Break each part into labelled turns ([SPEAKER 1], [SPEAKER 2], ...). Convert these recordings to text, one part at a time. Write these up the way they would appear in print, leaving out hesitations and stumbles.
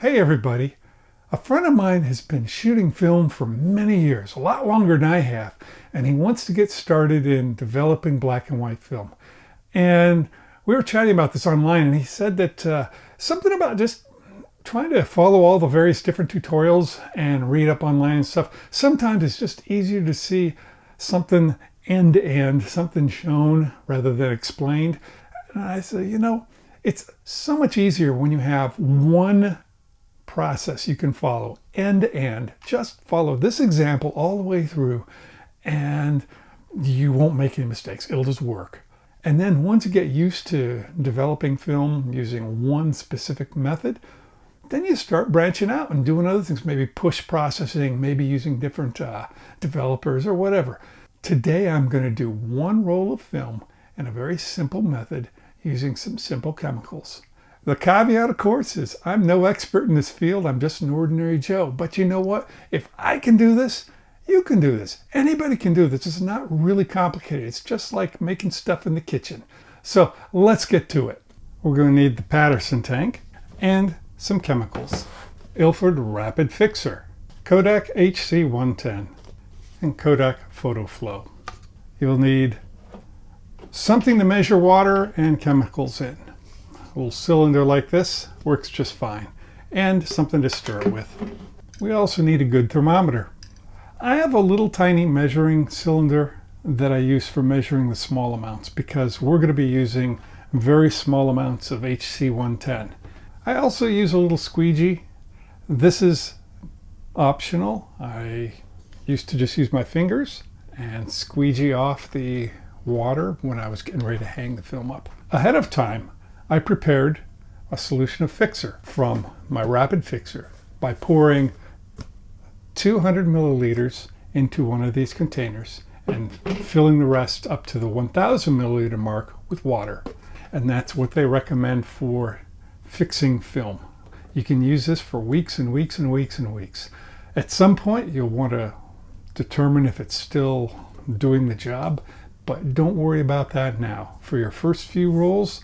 [SPEAKER 1] Hey everybody! A friend of mine has been shooting film for many years, a lot longer than I have, and he wants to get started in developing black and white film. And we were chatting about this online, and he said that something about just trying to follow all the various different tutorials and read up online and stuff. Sometimes it's just easier to see something end to end, something shown rather than explained. And I said, it's so much easier when you have one process you can follow end to end. Just follow this example all the way through and you won't make any mistakes. It'll just work. And then once you get used to developing film using one specific method, then you start branching out and doing other things, maybe push processing, maybe using different developers or whatever. Today I'm going to do one roll of film in a very simple method using some simple chemicals. The caveat, of course, is I'm no expert in this field. I'm just an ordinary Joe. But you know what? If I can do this, you can do this. Anybody can do this. It's not really complicated. It's just like making stuff in the kitchen. So let's get to it. We're going to need the Paterson tank and some chemicals. Ilford Rapid Fixer, Kodak HC-110, and Kodak Photo-Flo. You'll need something to measure water and chemicals in. A little cylinder like this works just fine, and something to stir it with. We also need a good thermometer. I have a little tiny measuring cylinder that I use for measuring the small amounts because we're going to be using very small amounts of HC-110. I also use a little squeegee. This is optional. I used to just use my fingers and squeegee off the water when I was getting ready to hang the film up. Ahead of time, I prepared a solution of fixer from my rapid fixer by pouring 200 milliliters into one of these containers and filling the rest up to the 1000 milliliter mark with water. And that's what they recommend for fixing film. You can use this for weeks and weeks and weeks and weeks. At some point you'll want to determine if it's still doing the job, but don't worry about that now. For your first few rolls,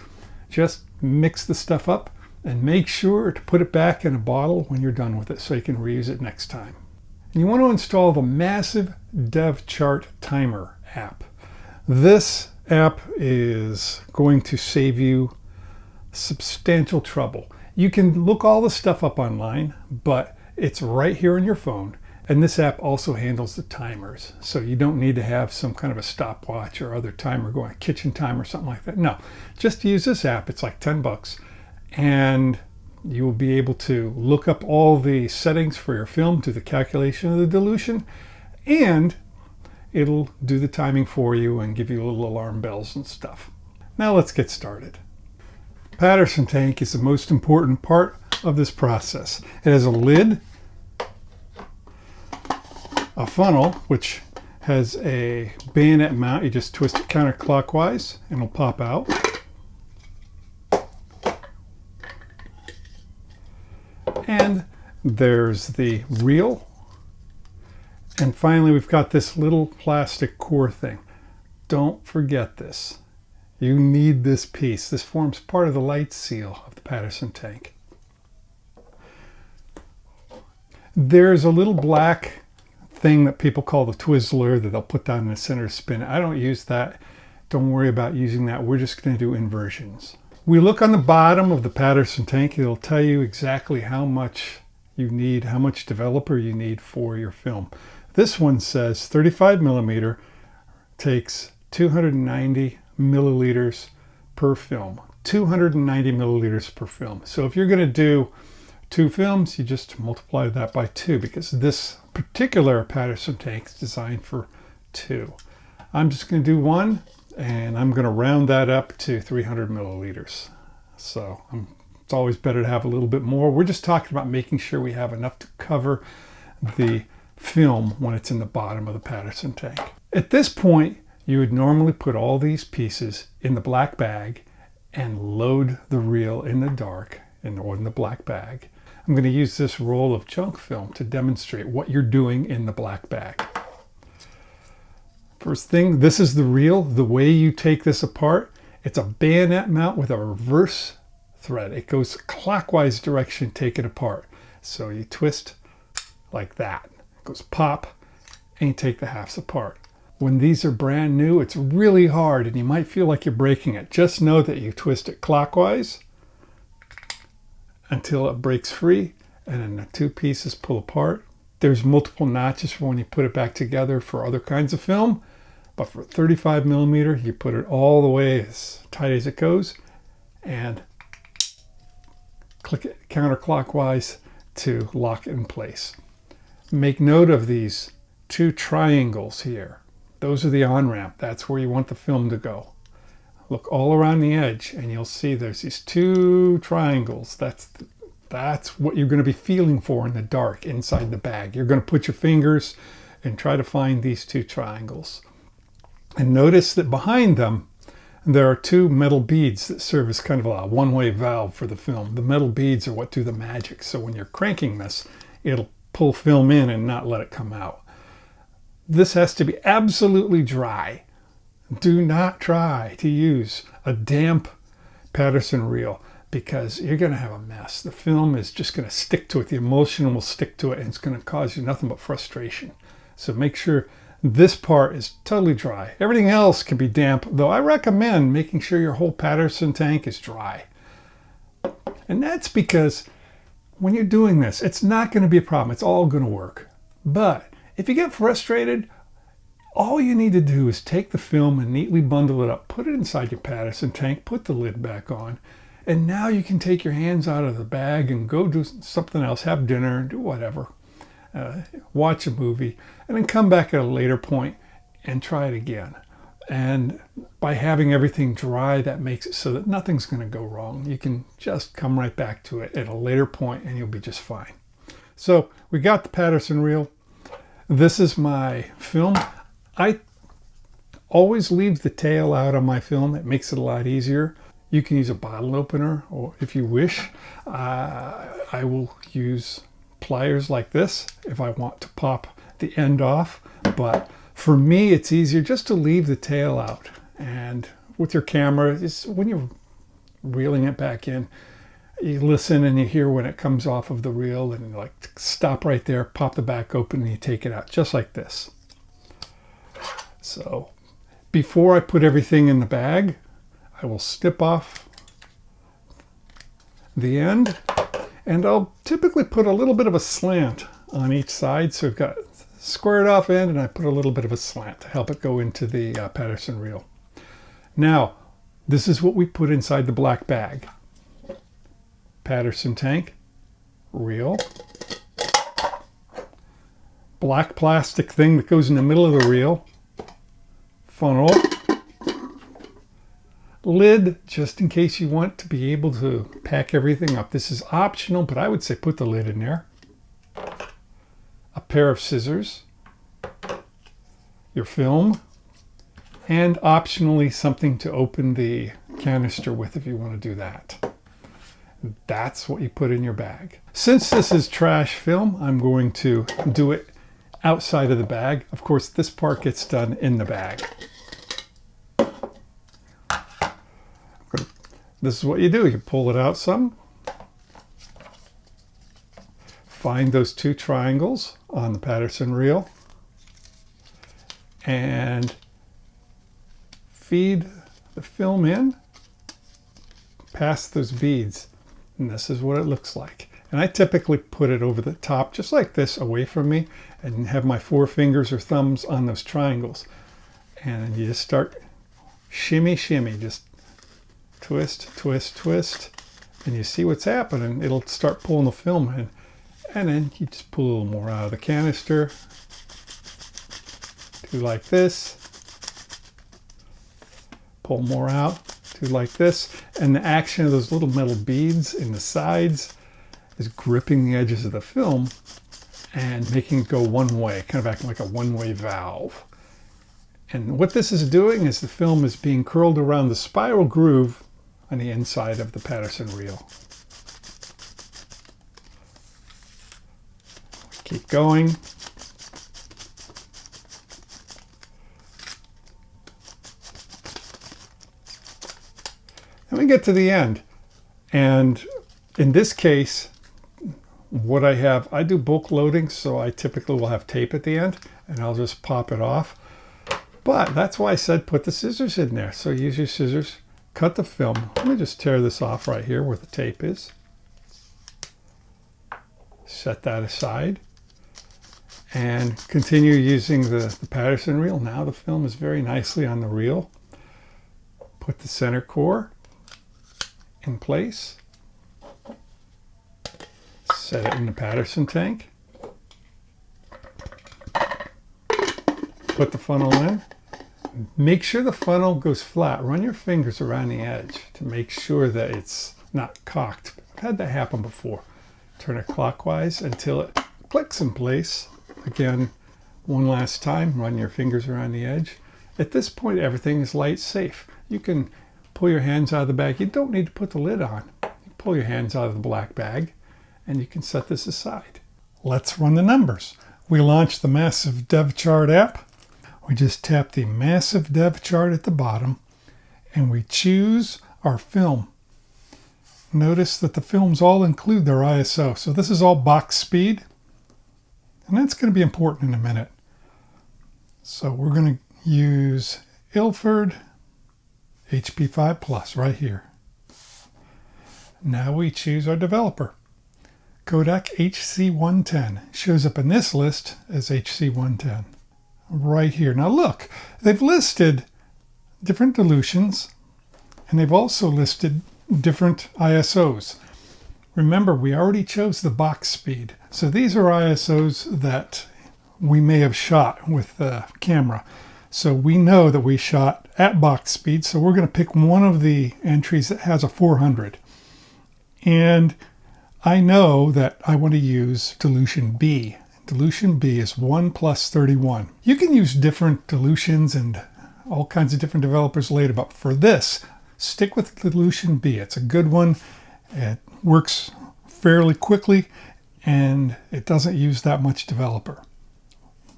[SPEAKER 1] just mix the stuff up and make sure to put it back in a bottle when you're done with it so you can reuse it next time. And you want to install the massive DevChart timer app. This app is going to save you substantial trouble. You can look all the stuff up online, but it's right here on your phone. And this app also handles the timers. So you don't need to have some kind of a stopwatch or other timer going, a kitchen time or something like that. No, just use this app. It's like 10 bucks. And you will be able to look up all the settings for your film, do the calculation of the dilution, and it'll do the timing for you and give you little alarm bells and stuff. Now let's get started. Paterson tank is the most important part of this process. It has a lid, a funnel, which has a bayonet mount. You just twist it counterclockwise and it'll pop out. And there's the reel. And finally, we've got this little plastic core thing. Don't forget this. You need this piece. This forms part of the light seal of the Paterson tank. There's a little black thing that people call the Twizzler that they'll put down in the center to spin. I don't use that. Don't worry about using that. We're just going to do inversions. We look on the bottom of the Paterson tank. It'll tell you exactly how much you need, how much developer you need for your film. This one says 35 millimeter takes 290 milliliters per film. 290 milliliters per film. So if you're going to do 2 films, you just multiply that by 2 because this particular Paterson tank is designed for 2. I'm just going to do 1 and I'm going to round that up to 300 milliliters. So it's always better to have a little bit more. We're just talking about making sure we have enough to cover the film when it's in the bottom of the Paterson tank. At this point, you would normally put all these pieces in the black bag and load the reel in the dark in the black bag. I'm going to use this roll of junk film to demonstrate what you're doing in the black bag. First thing, this is the reel. The way you take this apart, it's a bayonet mount with a reverse thread. It goes clockwise direction, take it apart. So you twist like that. It goes pop, and you take the halves apart. When these are brand new, it's really hard and you might feel like you're breaking it. Just know that you twist it clockwise until it breaks free, and then the two pieces pull apart. There's multiple notches for when you put it back together for other kinds of film, but for 35 millimeter, you put it all the way as tight as it goes and click it counterclockwise to lock it in place. Make note of these two triangles here. Those are the on-ramp. That's where you want the film to go. Look all around the edge and you'll see there's these two triangles. That's what you're going to be feeling for in the dark inside the bag. You're going to put your fingers and try to find these two triangles. And notice that behind them, there are two metal beads that serve as kind of a one-way valve for the film. The metal beads are what do the magic. So when you're cranking this, it'll pull film in and not let it come out. This has to be absolutely dry. Do not try to use a damp Paterson reel because you're going to have a mess. The film is just going to stick to it. The emulsion will stick to it and it's going to cause you nothing but frustration. So make sure this part is totally dry. Everything else can be damp, though I recommend making sure your whole Paterson tank is dry. And that's because when you're doing this, it's not going to be a problem. It's all going to work. But if you get frustrated, all you need to do is take the film and neatly bundle it up, put it inside your Paterson tank, put the lid back on, and now you can take your hands out of the bag and go do something else, have dinner, do whatever, watch a movie, and then come back at a later point and try it again. And by having everything dry, that makes it so that nothing's going to go wrong. You can just come right back to it at a later point and you'll be just fine. So we got the Paterson reel. This is my film. I always leave the tail out on my film. It makes it a lot easier. You can use a bottle opener, or if you wish, I will use pliers like this if I want to pop the end off. But for me, it's easier just to leave the tail out. And with your camera, when you're reeling it back in, you listen and you hear when it comes off of the reel, and you like stop right there, pop the back open, and you take it out just like this. So before I put everything in the bag, I will snip off the end, and I'll typically put a little bit of a slant on each side. So I've got squared off end, and I put a little bit of a slant to help it go into the Paterson reel. Now, this is what we put inside the black bag. Paterson tank, reel, black plastic thing that goes in the middle of the reel, funnel, lid, just in case you want to be able to pack everything up. This is optional, but I would say put the lid in there. A pair of scissors, your film, and optionally something to open the canister with if you want to do that. That's what you put in your bag. Since this is trash film, I'm going to do it outside of the bag. Of course, this part gets done in the bag. This is what you do. You pull it out some. Find those two triangles on the Paterson reel and feed the film in past those beads. And this is what it looks like. And I typically put it over the top, just like this, away from me, and have my four fingers or thumbs on those triangles. And you just start shimmy, shimmy, just twist, twist, twist, and you see what's happening. It'll start pulling the film in. And then you just pull a little more out of the canister. Do like this. Pull more out. Do like this. And the action of those little metal beads in the sides is gripping the edges of the film and making it go one way, kind of acting like a one-way valve. And what this is doing is the film is being curled around the spiral groove on the inside of the Paterson reel. Keep going. And we get to the end. And in this case, what I do bulk loading, so I typically will have tape at the end, and I'll just pop it off. But that's why I said put the scissors in there. So use your scissors, cut the film. Let me just tear this off right here where the tape is. Set that aside. And continue using the Paterson reel. Now the film is very nicely on the reel. Put the center core in place. Set it in the Paterson tank. Put the funnel in. Make sure the funnel goes flat. Run your fingers around the edge to make sure that it's not cocked. I've had that happen before. Turn it clockwise until it clicks in place. Again, one last time, run your fingers around the edge. At this point, everything is light safe. You can pull your hands out of the bag. You don't need to put the lid on. You pull your hands out of the black bag, and you can set this aside. Let's run the numbers. We launched the Massive Dev Chart app. We just tap the Massive Dev Chart at the bottom, and we choose our film. Notice that the films all include their ISO. So this is all box speed, and that's going to be important in a minute. So we're going to use Ilford HP5 Plus right here. Now we choose our developer. Kodak HC-110 shows up in this list as HC-110 right here. Now look, they've listed different dilutions, and they've also listed different ISOs. Remember, we already chose the box speed. So these are ISOs that we may have shot with the camera. So we know that we shot at box speed. So we're going to pick one of the entries that has a 400. And I know that I want to use dilution B. Dilution B is 1+31. You can use different dilutions and all kinds of different developers later, but for this, stick with dilution B. It's a good one. It works fairly quickly, and it doesn't use that much developer.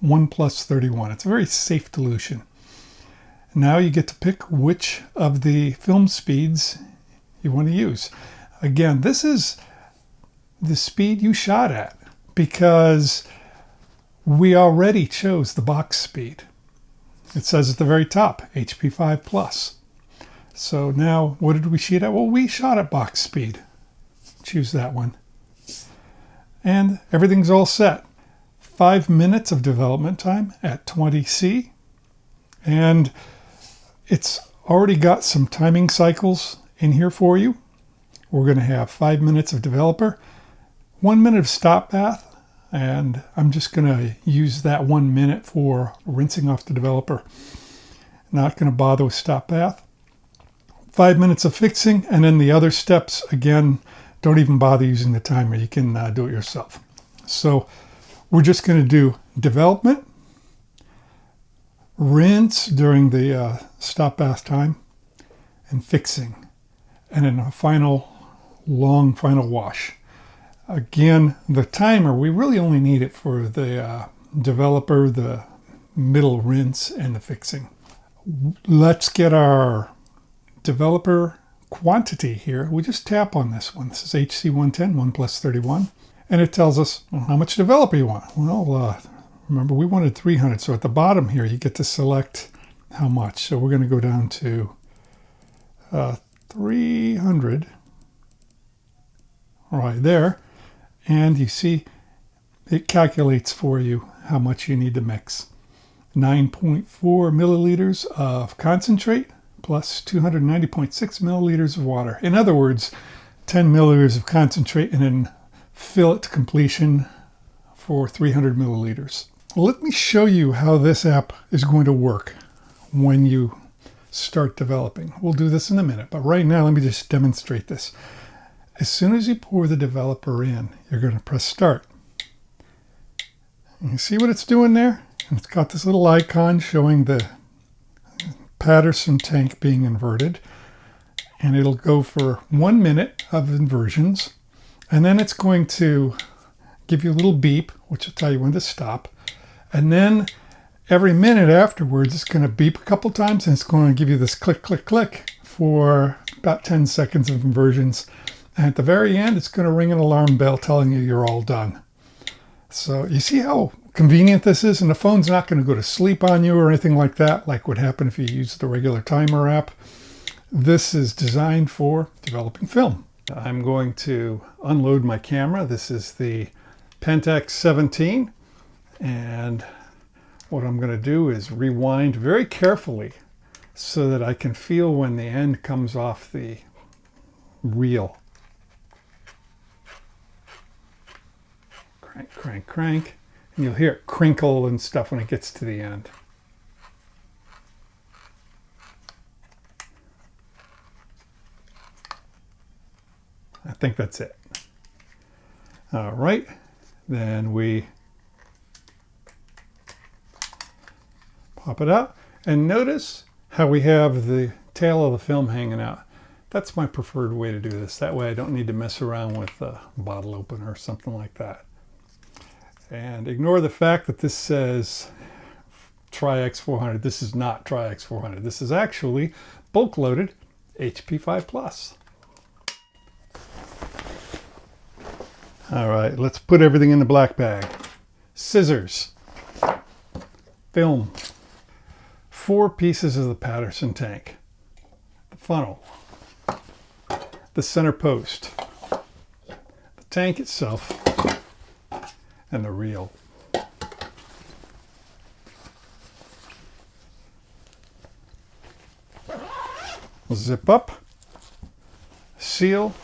[SPEAKER 1] 1+31. It's a very safe dilution. Now you get to pick which of the film speeds you want to use. Again, this is the speed you shot at because we already chose the box speed. It says at the very top, HP5 Plus. So now, what did we shoot at? Well, we shot at box speed. Choose that one. And everything's all set. 5 minutes of development time at 20C. And it's already got some timing cycles in here for you. We're going to have 5 minutes of developer, 1 minute of stop bath, and I'm just going to use that 1 minute for rinsing off the developer. Not going to bother with stop bath. 5 minutes of fixing, and then the other steps, again, don't even bother using the timer. You can do it yourself. So we're just going to do development, rinse during the stop bath time, and fixing, and then a long final wash. Again, the timer, we really only need it for the developer, the middle rinse, and the fixing. Let's get our developer quantity here. We just tap on this one. This is HC-110, 1+31. And it tells us how much developer you want. Well, remember we wanted 300. So at the bottom here, you get to select how much. So we're going to go down to 300 right there. And you see it calculates for you how much you need to mix. 9.4 milliliters of concentrate plus 290.6 milliliters of water. In other words, 10 milliliters of concentrate and then fill it to completion for 300 milliliters. Let me show you how this app is going to work when you start developing. We'll do this in a minute, but right now let me just demonstrate this. As soon as you pour the developer in, you're going to press start. You see what it's doing there? And it's got this little icon showing the Paterson tank being inverted. And it'll go for 1 minute of inversions. And then it's going to give you a little beep, which will tell you when to stop. And then every minute afterwards, it's going to beep a couple times, and it's going to give you this click, click, click for about 10 seconds of inversions. And at the very end, it's going to ring an alarm bell telling you you're all done. So you see how convenient this is? And the phone's not going to go to sleep on you or anything like that, like would happen if you used the regular timer app. This is designed for developing film. I'm going to unload my camera. This is the Pentax 17. And what I'm going to do is rewind very carefully so that I can feel when the end comes off the reel. Crank, crank, crank. And you'll hear it crinkle and stuff when it gets to the end. I think that's it. All right, then we pop it out and notice how we have the tail of the film hanging out. That's my preferred way to do this. That way I don't need to mess around with a bottle opener or something like that. And ignore the fact that this says Tri-X 400. This is not Tri-X 400. This is actually bulk loaded HP5 Plus. All right, let's put everything in the black bag. Scissors, film, 4 pieces of the Paterson tank, the funnel, the center post, the tank itself, and the reel. Zip up, seal.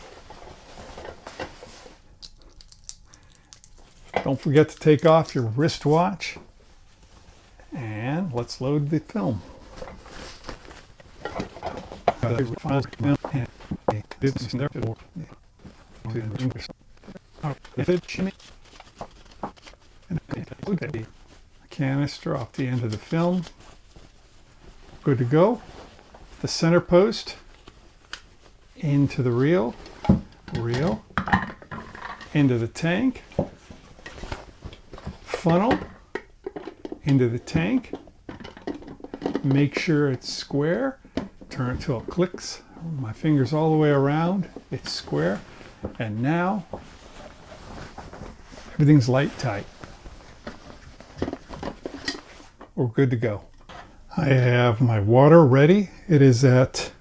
[SPEAKER 1] Don't forget to take off your wristwatch. And let's load the film. A canister off the end of the film. Good to go. The center post into the reel, into the tank, funnel into the tank. Make sure it's square. Turn it till it clicks. My fingers all the way around. It's square. And now everything's light tight. We're good to go. I have my water ready. It is at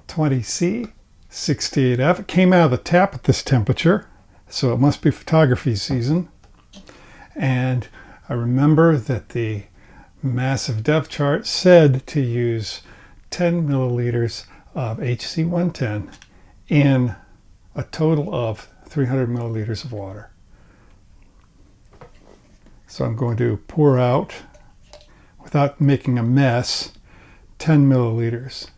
[SPEAKER 1] 20C, 68F. It came out of the tap at this temperature, so it must be photography season. And I remember that the massive depth chart said to use 10 milliliters of HC-110 in a total of 300 milliliters of water. So I'm going to pour out, without making a mess, 10 milliliters.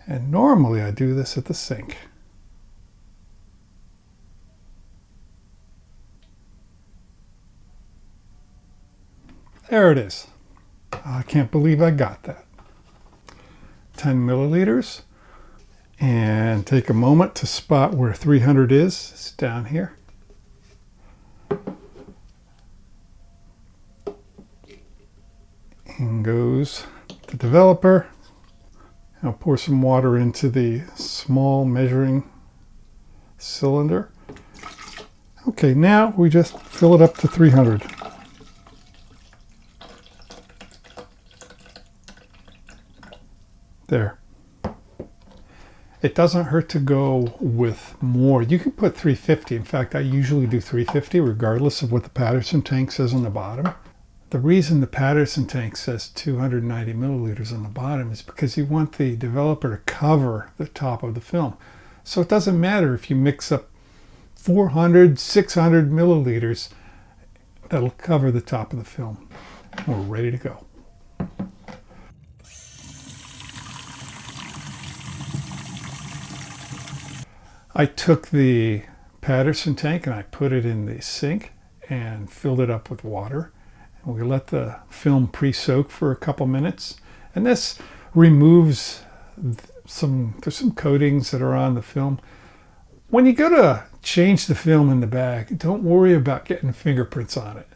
[SPEAKER 1] And normally I do this at the sink. There it is. I can't believe I got that. 10 milliliters. And take a moment to spot where 300 is. It's down here. In goes the developer. I'll pour some water into the small measuring cylinder. Okay, now we just fill it up to 300. There. It doesn't hurt to go with more. You can put 350. In fact, I usually do 350 regardless of what the Paterson tank says on the bottom. The reason the Paterson tank says 290 milliliters on the bottom is because you want the developer to cover the top of the film. So it doesn't matter if you mix up 400, 600 milliliters, that'll cover the top of the film. We're ready to go. I took the Paterson tank and I put it in the sink and filled it up with water. And we let the film pre-soak for a couple minutes. And this removes there's some coatings that are on the film. When you go to change the film in the bag, don't worry about getting fingerprints on it.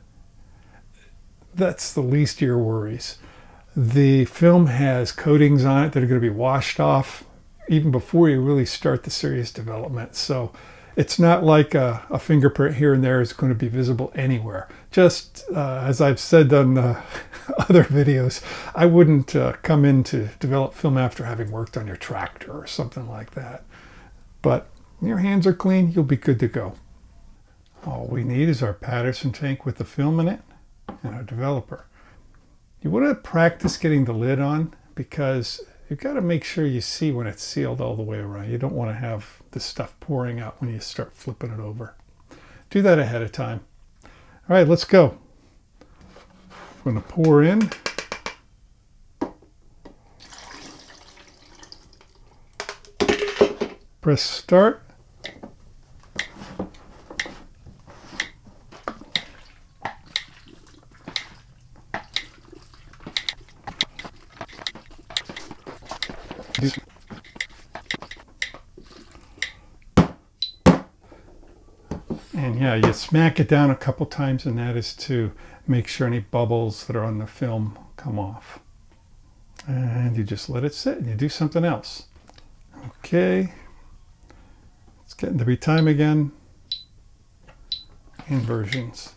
[SPEAKER 1] That's the least of your worries. The film has coatings on it that are going to be washed off even before you really start the serious development. So it's not like a fingerprint here and there is going to be visible anywhere. Just as I've said on other videos, I wouldn't come in to develop film after having worked on your tractor or something like that. But your hands are clean, you'll be good to go. All we need is our Paterson tank with the film in it and our developer. You want to practice getting the lid on because you've got to make sure you see when it's sealed all the way around. You don't want to have the stuff pouring out when you start flipping it over. Do that ahead of time. All right, let's go. I'm going to pour in. Press start. And yeah, you smack it down a couple times, and that is to make sure any bubbles that are on the film come off. And you just let it sit and you do something else. Okay, it's getting to be time again. Inversions.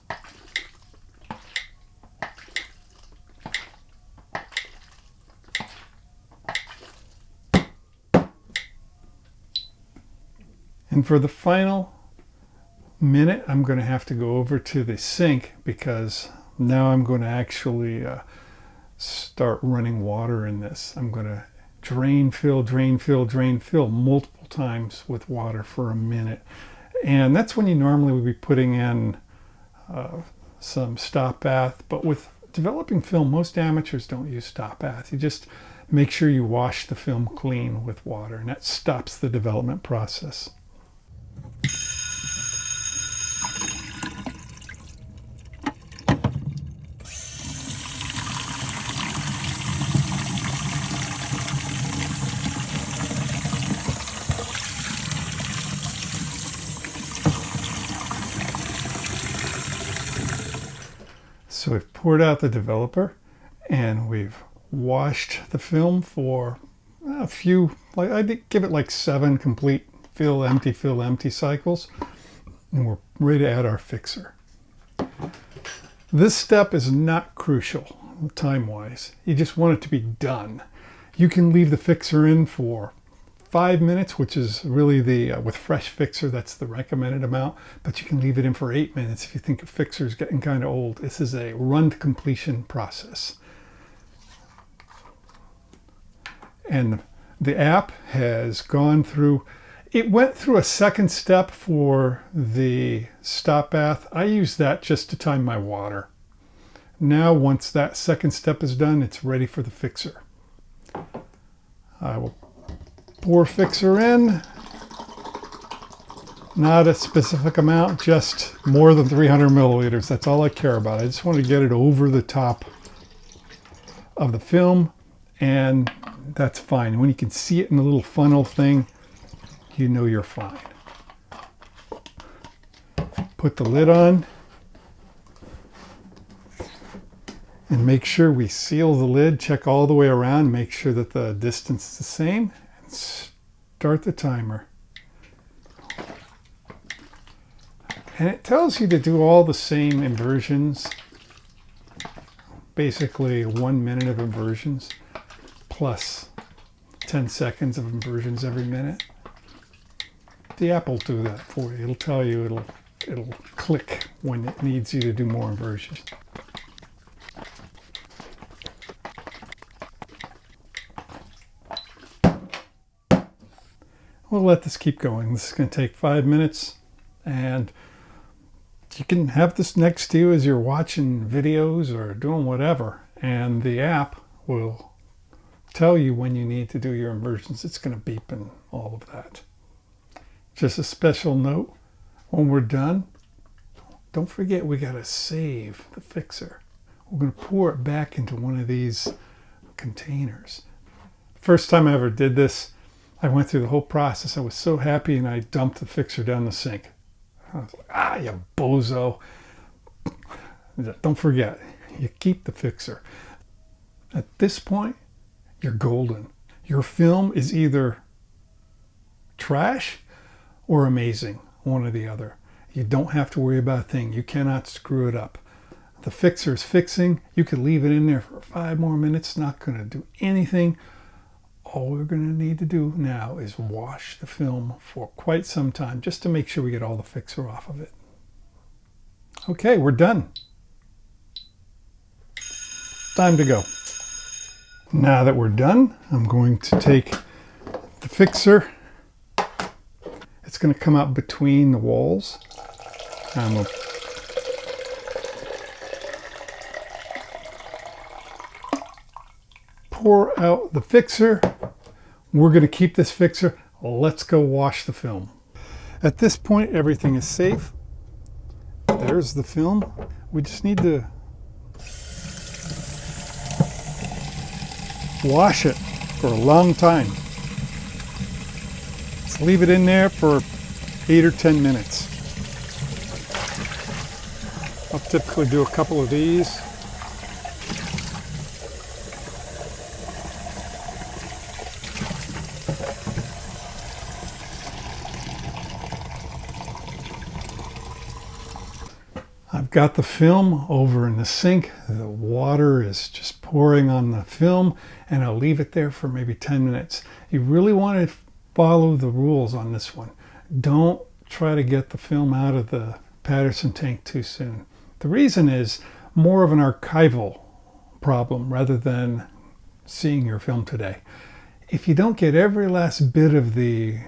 [SPEAKER 1] And for the final minute, I'm going to have to go over to the sink because now I'm going to actually start running water in this. I'm going to drain, fill, drain, fill, drain, fill multiple times with water for a minute. And that's when you normally would be putting in some stop bath. But with developing film, most amateurs don't use stop bath. You just make sure you wash the film clean with water, and that stops the development process. So we've poured out the developer and we've washed the film for a few, like I'd give it like 7 complete fill empty cycles, and we're ready to add our fixer. This step is not crucial time-wise. You just want it to be done. You can leave the fixer in for 5 minutes, which is really the, with fresh fixer, that's the recommended amount, but you can leave it in for 8 minutes if you think a fixer is getting kind of old. This is a run to completion process. And the app has gone through, it went through a second step for the stop bath. I use that just to time my water. Now, once that second step is done, it's ready for the fixer. I will pour fixer in. Not a specific amount, just more than 300 milliliters. That's all I care about. I just want to get it over the top of the film, and that's fine. When you can see it in the little funnel thing, you know you're fine. Put the lid on and make sure we seal the lid. Check all the way around, make sure that the distance is the same, and start the timer. And it tells you to do all the same inversions, basically 1 minute of inversions plus 10 seconds of inversions every minute. The app will do that for you. It'll tell you, it'll click when it needs you to do more inversions. We'll let this keep going. This is going to take 5 minutes, and you can have this next to you as you're watching videos or doing whatever, and the app will tell you when you need to do your inversions. It's going to beep and all of that. Just a special note, when we're done, don't forget we got to save the fixer. We're going to pour it back into one of these containers. First time I ever did this, I went through the whole process. I was so happy, and I dumped the fixer down the sink. I was like, ah, you bozo. Don't forget, you keep the fixer. At this point, you're golden. Your film is either trash or amazing, one or the other. You don't have to worry about a thing. You cannot screw it up. The fixer is fixing. You could leave it in there for 5 more minutes. Not going to do anything. All we're going to need to do now is wash the film for quite some time just to make sure we get all the fixer off of it. Okay, we're done. Time to go. Now that we're done, I'm going to take the fixer. It's going to come out between the walls. I'm going to pour out the fixer. We're going to keep this fixer. Let's go wash the film. At this point, everything is safe. There's the film. We just need to wash it for a long time. Let's leave it in there for 8 or 10 minutes. I'll typically do a couple of these. I've got the film over in the sink. The water is just pouring on the film, and I'll leave it there for maybe 10 minutes. You really want to follow the rules on this one. Don't try to get the film out of the Paterson tank too soon. The reason is more of an archival problem rather than seeing your film today. If you don't get every last bit of the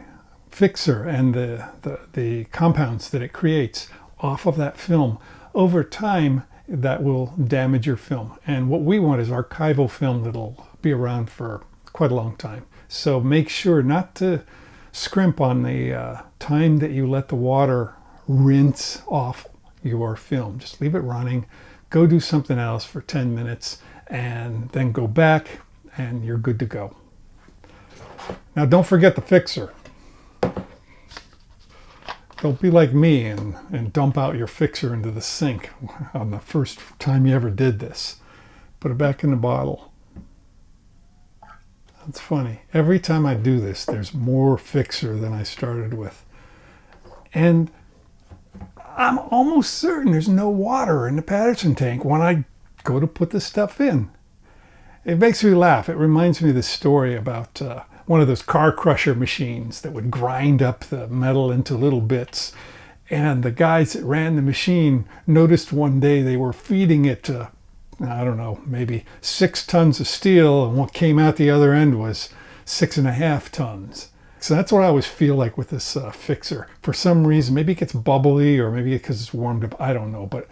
[SPEAKER 1] fixer and the compounds that it creates off of that film, over time that will damage your film. And what we want is archival film that'll be around for quite a long time. So make sure not to scrimp on the time that you let the water rinse off your film. Just leave it running, go do something else for 10 minutes, and then go back and you're good to go. Now don't forget the fixer. Don't be like me and dump out your fixer into the sink on the first time you ever did this. Put it back in the bottle. That's funny. Every time I do this, there's more fixer than I started with. And I'm almost certain there's no water in the Paterson tank when I go to put this stuff in. It makes me laugh. It reminds me of this story about one of those car crusher machines that would grind up the metal into little bits. And the guys that ran the machine noticed one day they were feeding it, I don't know, maybe 6 tons of steel, and what came out the other end was 6.5 tons. So that's what I always feel like with this fixer. For some reason, maybe it gets bubbly or maybe because it's warmed up, I don't know. But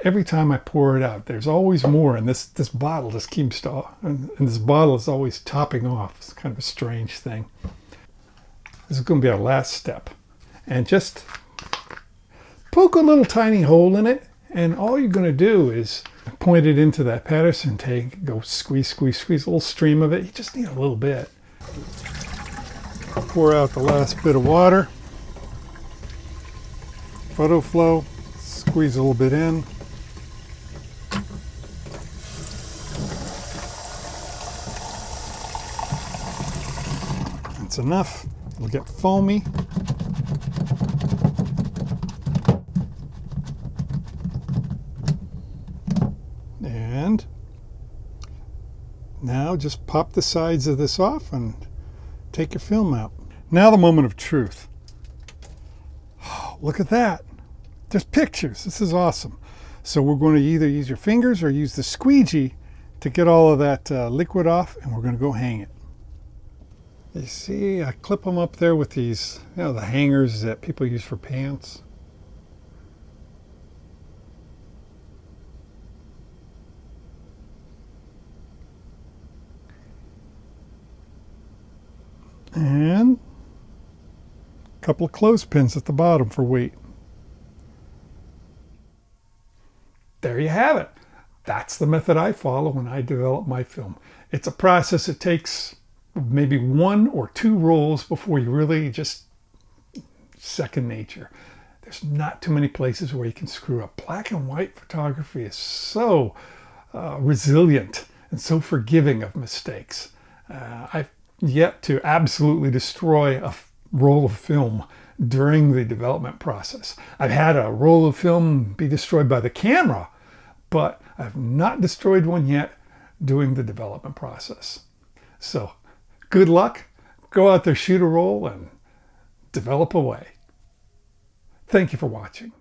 [SPEAKER 1] every time I pour it out, there's always more, and this bottle just keeps, and this bottle is always topping off. It's kind of a strange thing. This is going to be our last step. And just poke a little tiny hole in it, and all you're going to do is point it into that Paterson tank, go squeeze, squeeze, squeeze, a little stream of it. You just need a little bit. Pour out the last bit of water. Photo-Flo, squeeze a little bit in. That's enough. It'll get foamy. And now just pop the sides of this off and take your film out. Now the moment of truth. Oh, look at that. There's pictures. This is awesome. So we're going to either use your fingers or use the squeegee to get all of that liquid off, and we're going to go hang it. You see, I clip them up there with these, the hangers that people use for pants. And a couple of clothespins at the bottom for weight. There you have it. That's the method I follow when I develop my film. It's a process. It takes maybe 1 or 2 rolls before you really just second nature. There's not too many places where you can screw up. Black and white photography is so resilient and so forgiving of mistakes. I've yet to absolutely destroy a roll of film during the development process. I've had a roll of film be destroyed by the camera, but I've not destroyed one yet during the development process. So good luck. Go out there, shoot a roll, and develop away. Thank you for watching.